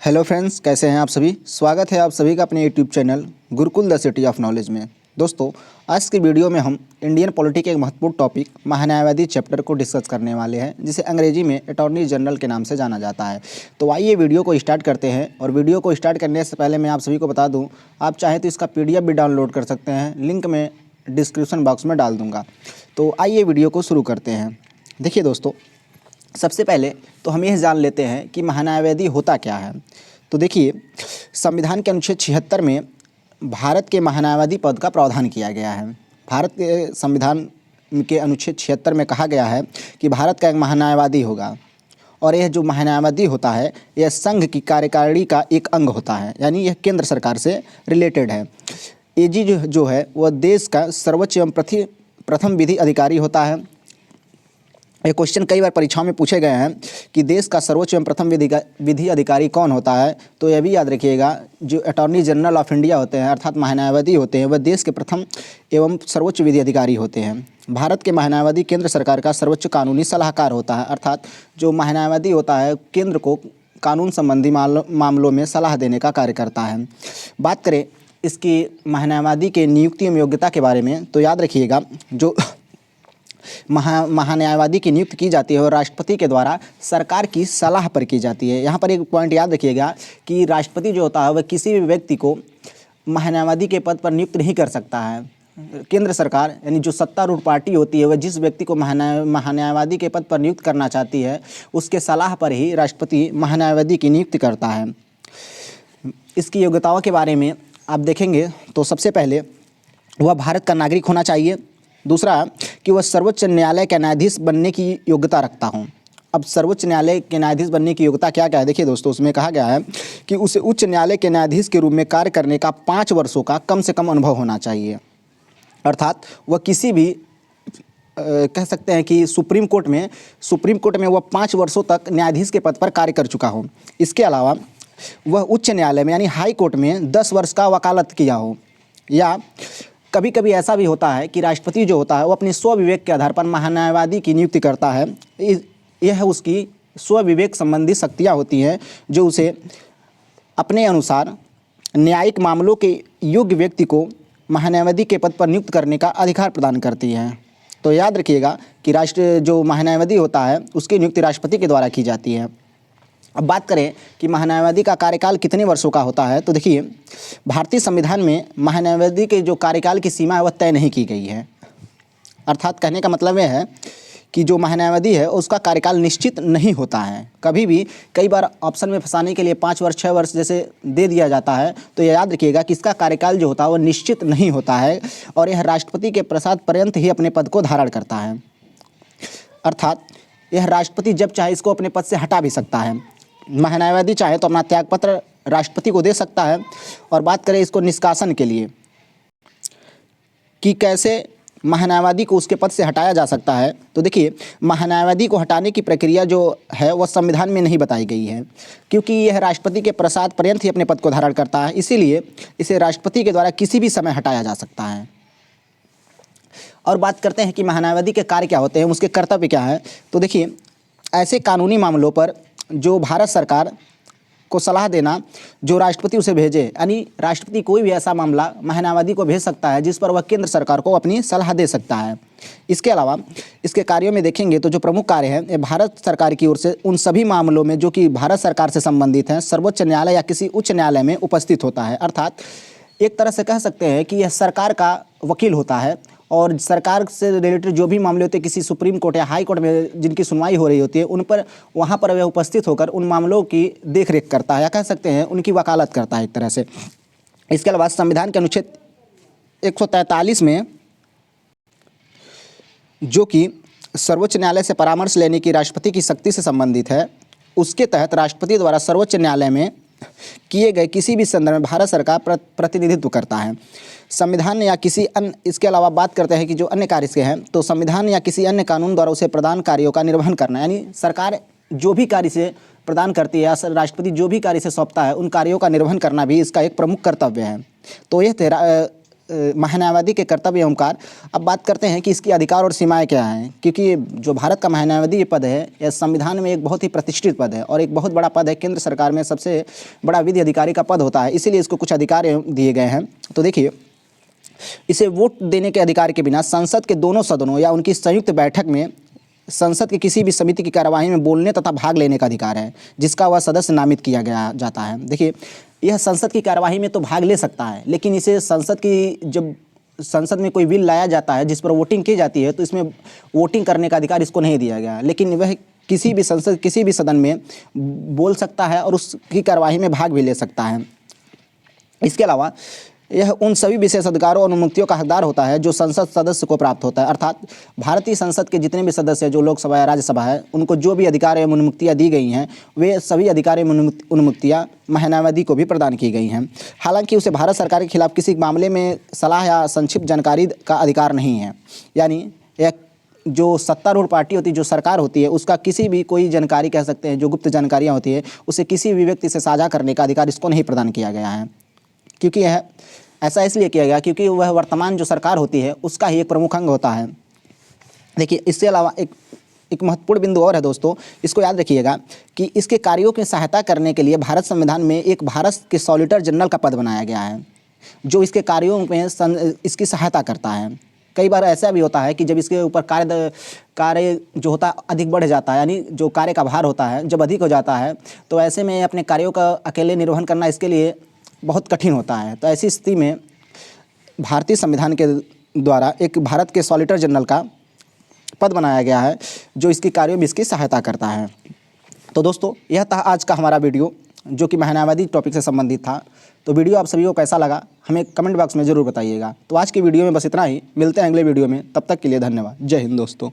Hello friends, कैसे हैं आप सभी। स्वागत है आप सभी का अपने YouTube channel Gurukul the city of knowledge में। दोस्तों, आज की वीडियो में हम इंडियन पॉलिटी के एक महत्वपूर्ण टॉपिक महान्यायवादी चैप्टर को डिस्कस करने वाले हैं, जिसे अंग्रेजी में अटॉर्नी जनरल के नाम से जाना जाता है। तो आइए वीडियो को स्टार्ट करते हैं। और वीडियो को स्टार्ट करने से पहले मैं आप सभी को बता दूँ, आप चाहें तो इसका PDF भी डाउनलोड कर सकते हैं, लिंक मैं डिस्क्रिप्शन बॉक्स में डाल दूँगा। तो आइए वीडियो को शुरू करते हैं। देखिए दोस्तों, सबसे पहले तो हम यह जान लेते हैं कि महान्यायवादी होता क्या है। तो देखिए, संविधान के अनुच्छेद 76 में भारत के महान्यायवादी पद का प्रावधान किया गया है। भारत के संविधान के अनुच्छेद 76 में कहा गया है कि भारत का एक महान्यायवादी होगा, और यह जो महान्यायवादी होता है यह संघ की कार्यकारिणी का एक अंग होता है, यानी यह केंद्र सरकार से रिलेटेड है। एजी जो है वह देश का सर्वोच्च एवं प्रथम विधि अधिकारी होता है। ये क्वेश्चन कई बार परीक्षाओं में पूछे गए हैं कि देश का सर्वोच्च एवं प्रथम विधि अधिकारी कौन होता है। तो यह भी याद रखिएगा, जो अटॉर्नी जनरल ऑफ इंडिया होते हैं अर्थात महान्यायवादी होते हैं, वह देश के प्रथम एवं सर्वोच्च विधि अधिकारी होते हैं। भारत के महान्यायवादी केंद्र सरकार का सर्वोच्च कानूनी सलाहकार होता है, अर्थात जो महान्यायवादी होता है केंद्र को कानून संबंधी मामलों में सलाह देने का कार्य करता है। बात करें इसकी महान्यायवादी के नियुक्ति एवं योग्यता के बारे में, तो याद रखिएगा, जो महान्यायवादी की नियुक्ति की जाती है और राष्ट्रपति के द्वारा सरकार की सलाह पर की जाती है। यहाँ पर एक पॉइंट याद रखिएगा कि राष्ट्रपति जो होता है वह किसी भी व्यक्ति को महान्यायवादी के पद पर नियुक्त नहीं कर सकता है। केंद्र सरकार यानी जो सत्तारूढ़ पार्टी होती है वह जिस व्यक्ति को महान्यायवादी के पद पर नियुक्त करना चाहती है उसके सलाह पर ही राष्ट्रपति महान्यायवादी की नियुक्ति करता है। इसकी योग्यताओं के बारे में आप देखेंगे तो सबसे पहले वह भारत का नागरिक होना चाहिए। दूसरा कि वह सर्वोच्च न्यायालय के न्यायाधीश बनने की योग्यता रखता हूँ। अब सर्वोच्च न्यायालय के न्यायाधीश बनने की योग्यता क्या क्या है, देखिए दोस्तों, उसमें कहा गया है कि उसे उच्च न्यायालय के न्यायाधीश के रूप में कार्य करने का 5 वर्षों का कम से कम अनुभव होना चाहिए। अर्थात वह किसी भी कह सकते हैं कि सुप्रीम कोर्ट में वह 5 वर्षों तक न्यायाधीश के पद पर कार्य कर चुका हो। इसके अलावा वह उच्च न्यायालय में यानी हाई कोर्ट में 10 वर्ष का वकालत किया हो। या कभी कभी ऐसा भी होता है कि राष्ट्रपति जो होता है वो अपनी स्वविवेक के आधार पर महान्यायवादी की नियुक्ति करता है। यह उसकी स्वविवेक संबंधी शक्तियाँ होती हैं जो उसे अपने अनुसार न्यायिक मामलों के योग्य व्यक्ति को महान्यायवादी के पद पर नियुक्त करने का अधिकार प्रदान करती हैं। तो याद रखिएगा कि जो महान्यायवादी होता है उसकी नियुक्ति राष्ट्रपति के द्वारा की जाती है। अब बात करें कि महान्यायवादी का कार्यकाल कितने वर्षों का होता है, तो देखिए, भारतीय संविधान में महान्यायवादी के जो कार्यकाल की सीमा है वह तय नहीं की गई है। अर्थात कहने का मतलब यह है कि जो महान्यायवादी है उसका कार्यकाल निश्चित नहीं होता है। कभी भी कई बार ऑप्शन में फंसाने के लिए 5 वर्ष 6 वर्ष जैसे दे दिया जाता है, तो यह याद रखिएगा कि इसका कार्यकाल जो होता है वह निश्चित नहीं होता है और यह राष्ट्रपति के प्रसाद पर्यंत ही अपने पद को धारण करता है। अर्थात यह राष्ट्रपति जब चाहे इसको अपने पद से हटा भी सकता है। महान्यायवादी चाहे तो अपना त्यागपत्र राष्ट्रपति को दे सकता है। और बात करें इसको निष्कासन के लिए कि कैसे महान्यायवादी को उसके पद से हटाया जा सकता है, तो देखिए, महान्यायवादी को हटाने की प्रक्रिया जो है वह संविधान में नहीं बताई गई है, क्योंकि यह राष्ट्रपति के प्रसाद पर्यंत ही अपने पद को धारण करता है। इसीलिए इसे राष्ट्रपति के द्वारा किसी भी समय हटाया जा सकता है। और बात करते हैं कि महान्यायवादी के कार्य क्या होते हैं, उसके कर्तव्य क्या है। तो देखिए, ऐसे कानूनी मामलों पर जो भारत सरकार को सलाह देना जो राष्ट्रपति उसे भेजे, यानी राष्ट्रपति कोई भी ऐसा मामला महान्यायवादी को भेज सकता है जिस पर वह केंद्र सरकार को अपनी सलाह दे सकता है। इसके अलावा इसके कार्यों में देखेंगे तो जो प्रमुख कार्य हैं ये भारत सरकार की ओर से उन सभी मामलों में जो कि भारत सरकार से संबंधित हैं सर्वोच्च न्यायालय या किसी उच्च न्यायालय में उपस्थित होता है। अर्थात एक तरह से कह सकते हैं कि यह सरकार का वकील होता है और सरकार से रिलेटेड जो भी मामले होते हैं किसी सुप्रीम कोर्ट या हाई कोर्ट में जिनकी सुनवाई हो रही होती है उन पर वहाँ पर वह उपस्थित होकर उन मामलों की देखरेख करता है, या कह सकते हैं उनकी वकालत करता है एक तरह से। इसके अलावा संविधान के अनुच्छेद 143 में, जो कि सर्वोच्च न्यायालय से परामर्श लेने की राष्ट्रपति की शक्ति से संबंधित है, उसके तहत राष्ट्रपति द्वारा सर्वोच्च न्यायालय में किए गए किसी भी संदर्भ में भारत सरकार प्रतिनिधित्व करता है। संविधान या किसी अन्य, इसके अलावा बात करते हैं कि जो अन्य कार्य इसके हैं, तो संविधान या किसी अन्य कानून द्वारा उसे प्रदान कार्यों का निर्वहन करना, यानी सरकार जो भी कार्य से प्रदान करती है या राष्ट्रपति जो भी कार्य से सौंपता है उन कार्यों का निर्वहन करना भी इसका एक प्रमुख कर्तव्य है। तो यह महान्यायवादी के कर्तव्य एवं कार्य। अब बात करते हैं कि इसकी अधिकार और सीमाएं क्या हैं, क्योंकि जो भारत का महान्यायवादी ये पद है, यह संविधान में एक बहुत ही प्रतिष्ठित पद है और एक बहुत बड़ा पद है। केंद्र सरकार में सबसे बड़ा विधि अधिकारी का पद होता है, इसीलिए इसको कुछ अधिकार दिए गए हैं। तो देखिए, इसे वोट देने के अधिकार के बिना संसद के दोनों सदनों या उनकी संयुक्त बैठक में संसद की किसी भी समिति की कार्यवाही में बोलने तथा भाग लेने का अधिकार है, जिसका वह सदस्य नामित किया गया जाता है। देखिए, यह संसद की कार्यवाही में तो भाग ले सकता है, लेकिन इसे जब संसद में कोई बिल लाया जाता है जिस पर वोटिंग की जाती है, तो इसमें वोटिंग करने का अधिकार इसको नहीं दिया गया। लेकिन वह किसी भी सदन में बोल सकता है और उसकी कार्यवाही में भाग भी ले सकता है। इसके अलावा यह उन सभी विशेष अधिकारों और अनुमतियों का हकदार होता है जो संसद सदस्य को प्राप्त होता है। अर्थात भारतीय संसद के जितने भी सदस्य जो लोकसभा या राज्यसभा है, उनको जो भी अधिकार एवं अनुमतियाँ दी गई हैं, वे सभी अधिकार एवं अनुमतियाँ महान्यायवादी को भी प्रदान की गई हैं। हालांकि उसे भारत सरकार के खिलाफ किसी मामले में सलाह या संक्षिप्त जानकारी का अधिकार नहीं है। यानी यह जो सत्तारूढ़ पार्टी होती है, जो सरकार होती है, उसका किसी भी कोई जानकारी कह सकते हैं, जो गुप्त जानकारियाँ होती है, उसे किसी भी व्यक्ति से साझा करने का अधिकार इसको नहीं प्रदान किया गया है। क्योंकि यह ऐसा इसलिए किया गया क्योंकि वह वर्तमान जो सरकार होती है उसका ही एक प्रमुख अंग होता है। देखिए, इससे अलावा एक महत्वपूर्ण बिंदु और है दोस्तों, इसको याद रखिएगा कि इसके कार्यों की सहायता करने के लिए भारत संविधान में एक भारत के सॉलिसिटर जनरल का पद बनाया गया है, जो इसके कार्यों में इसकी सहायता करता है। कई बार ऐसा भी होता है कि जब इसके ऊपर कार्य जो होता है अधिक बढ़ जाता है, यानी जो कार्य का भार होता है जब अधिक हो जाता है, तो ऐसे में अपने कार्यों का अकेले निर्वहन करना इसके लिए बहुत कठिन होता है। तो ऐसी स्थिति में भारतीय संविधान के द्वारा एक भारत के सॉलिसिटर जनरल का पद बनाया गया है, जो इसके कार्यों में इसकी सहायता करता है। तो दोस्तों, यह था आज का हमारा वीडियो, जो कि महान्यायवादी टॉपिक से संबंधित था। तो वीडियो आप सभी को कैसा लगा हमें कमेंट बॉक्स में ज़रूर बताइएगा। तो आज की वीडियो में बस इतना ही, मिलते हैं अगले वीडियो में, तब तक के लिए धन्यवाद। जय हिंद दोस्तों।